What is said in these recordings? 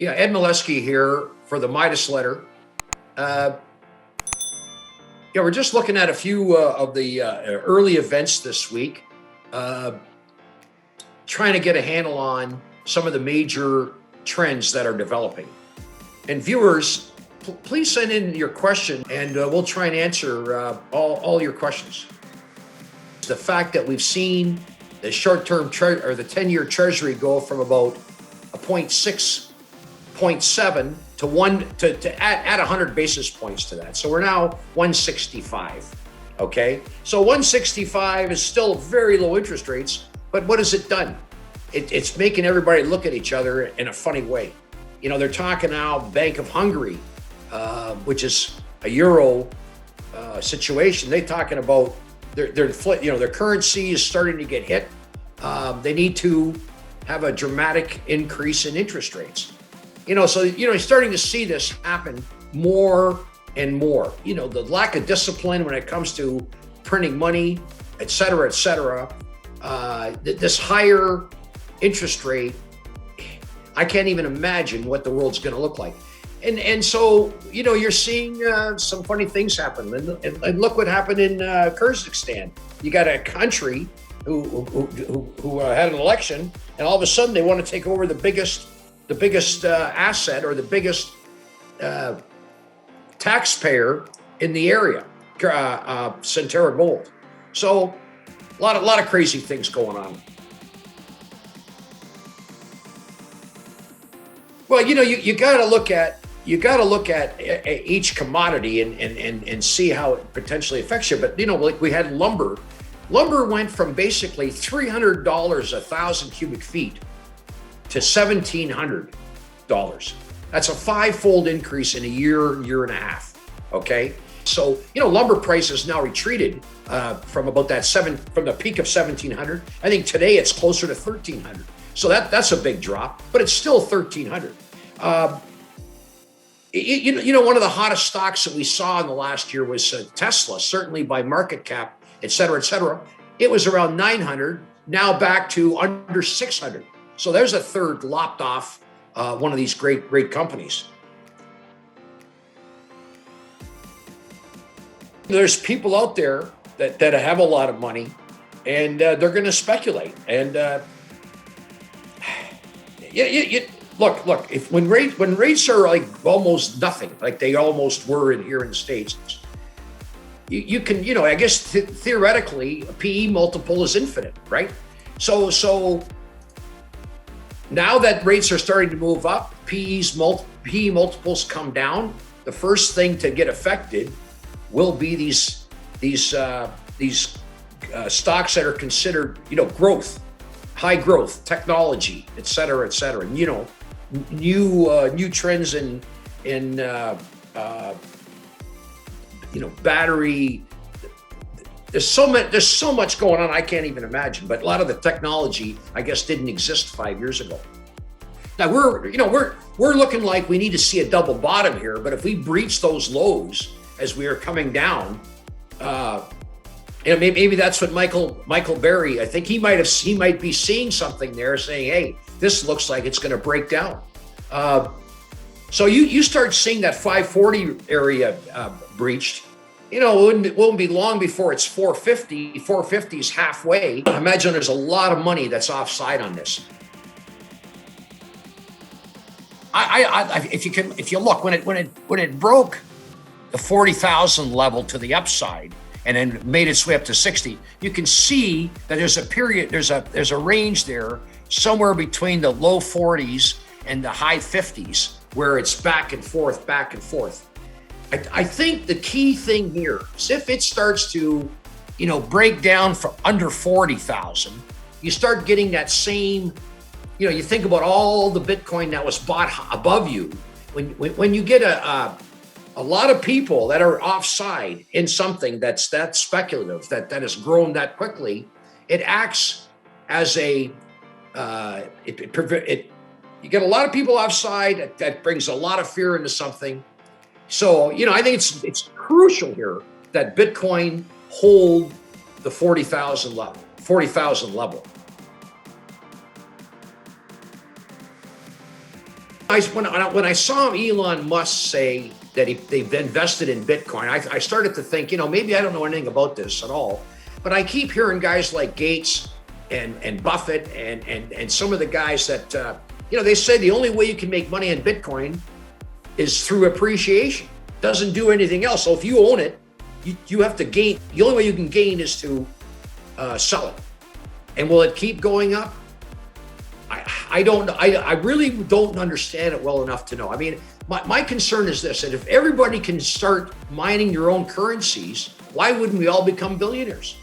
Yeah, Ed Milewski here for the Midas letter. We're just looking at a few of the early events this week, trying to get a handle on some of the major trends that are developing. And viewers, please send in your question, and we'll try and answer all your questions. The fact that we've seen the short-term or the 10-year Treasury go from about a 0.6, 0.7 to to add 100 basis points to that. So we're now 165. Okay, so 165 is still very low interest rates, but what has it done? It's making everybody look at each other in a funny way. You know, they're talking now Bank of Hungary, which is a euro situation. They're talking about their currency is starting to get hit. They need to have a dramatic increase in interest rates. So you're starting to see this happen more and more. The lack of discipline when it comes to printing money, et cetera, this higher interest rate, I can't even imagine what the world's going to look like. And so, you're seeing some funny things happen. And look what happened in Kyrgyzstan. You got a country who had an election, and all of a sudden they want to take over the biggest asset or the biggest taxpayer in the area, Centerra Gold. So a lot of crazy things going on. Well, you got to look at each commodity and see how it potentially affects you. But like we had lumber. Lumber went from basically $300 a thousand cubic feet to $1,700. That's a five-fold increase in a year and a half. Okay, so lumber prices now retreated from about from the peak of 1,700. I think today it's closer to 1,300. So that's a big drop, but it's still 1,300. One of the hottest stocks that we saw in the last year was Tesla, certainly by market cap, et cetera. It was around 900, now back to under 600. So there's a third lopped off one of these great companies. There's people out there that have a lot of money, and they're going to speculate. And look. If when rates are like almost nothing, like they almost were here in the States, you can I guess theoretically a PE multiple is infinite, right? So now that rates are starting to move up, PE multiples come down. The first thing to get affected will be these stocks that are considered growth, high growth, technology, et cetera. New trends in battery. There's so much going on I can't even imagine. But a lot of the technology, I guess, didn't exist 5 years ago. Now we're looking like we need to see a double bottom here. But if we breach those lows as we are coming down, maybe that's what Michael Burry. I think he might be seeing something there, saying, "Hey, this looks like it's going to break down." So you start seeing that 540 area breached. It won't be long before it's 450. 450 is halfway. I imagine there's a lot of money that's offside on this. If you look when it broke the 40,000 level to the upside and then made its way up to 60, you can see that there's a range there somewhere between the low 40s and the high 50s where it's back and forth. I think the key thing here is if it starts to, break down from under 40,000, you start getting that same, you think about all the Bitcoin that was bought above you. When you get a lot of people that are offside in something that's that speculative, that has grown that quickly, it acts as you get a lot of people offside. That brings a lot of fear into something. So, I think it's crucial here that Bitcoin hold the 40,000 level. When I saw Elon Musk say that they've invested in Bitcoin, I started to think, maybe I don't know anything about this at all. But I keep hearing guys like Gates and Buffett and some of the guys that, they say the only way you can make money in Bitcoin is through appreciation. Doesn't do anything else. So if you own it, you have to gain. The only way you can gain is to sell it. And will it keep going up? I don't. I really don't understand it well enough to know. I mean, my concern is this: that if everybody can start mining their own currencies, why wouldn't we all become billionaires?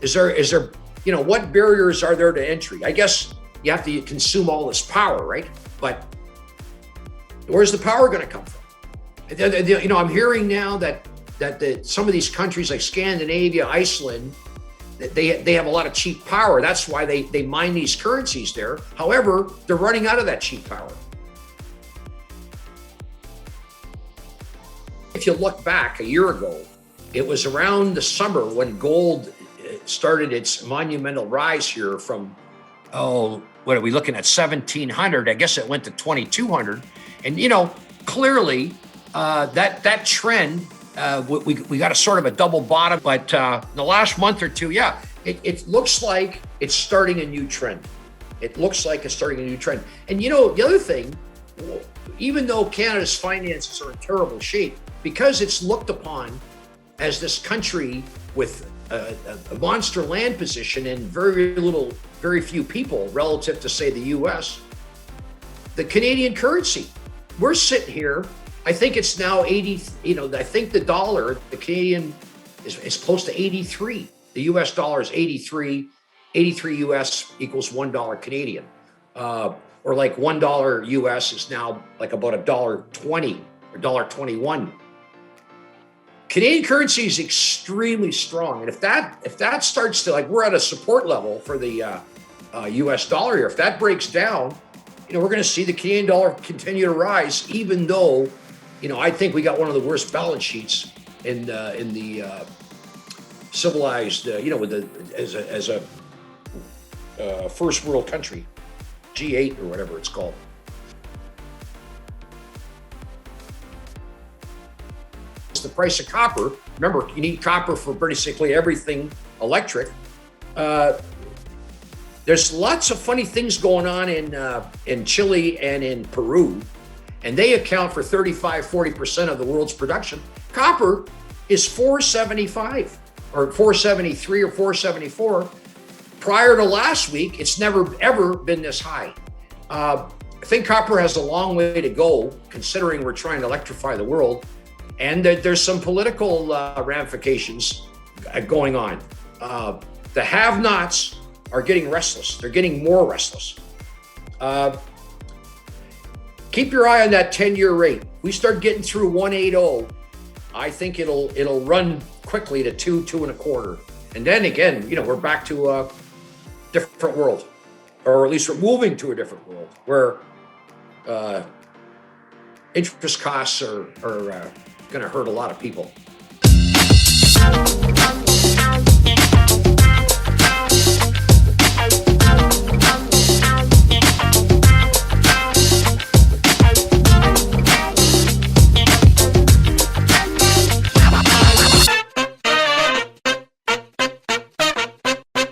Is there? What barriers are there to entry? I guess you have to consume all this power, right? But where's the power going to come from? I'm hearing now that some of these countries like Scandinavia, Iceland, they have a lot of cheap power. That's why they mine these currencies there. However, they're running out of that cheap power. If you look back a year ago, it was around the summer when gold started its monumental rise here from, what are we looking at, 1,700? I guess it went to 2,200. And, clearly that trend, we got a sort of a double bottom, but the last month or two, it looks like it's starting a new trend. It looks like it's starting a new trend. And the other thing, even though Canada's finances are in terrible shape, because it's looked upon as this country with a monster land position and very few people relative to, say, the US, the Canadian currency, we're sitting here. I think it's now 80, I think the dollar, the Canadian is close to 83. The US dollar is 83 US equals $1 Canadian. Or like $1 US is now like about $1.20 or $1.21. Canadian currency is extremely strong. And if that starts to, like, we're at a support level for the US dollar here. If that breaks down, we're going to see the Canadian dollar continue to rise, even though, I think we got one of the worst balance sheets in the civilized, as a first world country, G8 or whatever it's called. It's the price of copper. Remember, you need copper for basically everything electric. There's lots of funny things going on in Chile and in Peru, and they account for 35-40% of the world's production. Copper is $4.75 or $4.73 or $4.74. Prior to last week, it's never ever been this high. I think copper has a long way to go, considering we're trying to electrify the world, and there's some political ramifications going on. The have-nots are getting restless. They're getting more restless. Keep your eye on that 10-year rate. We start getting through 1.80. I think it'll run quickly to 2.25, and then again, we're back to a different world, or at least we're moving to a different world where interest costs are going to hurt a lot of people.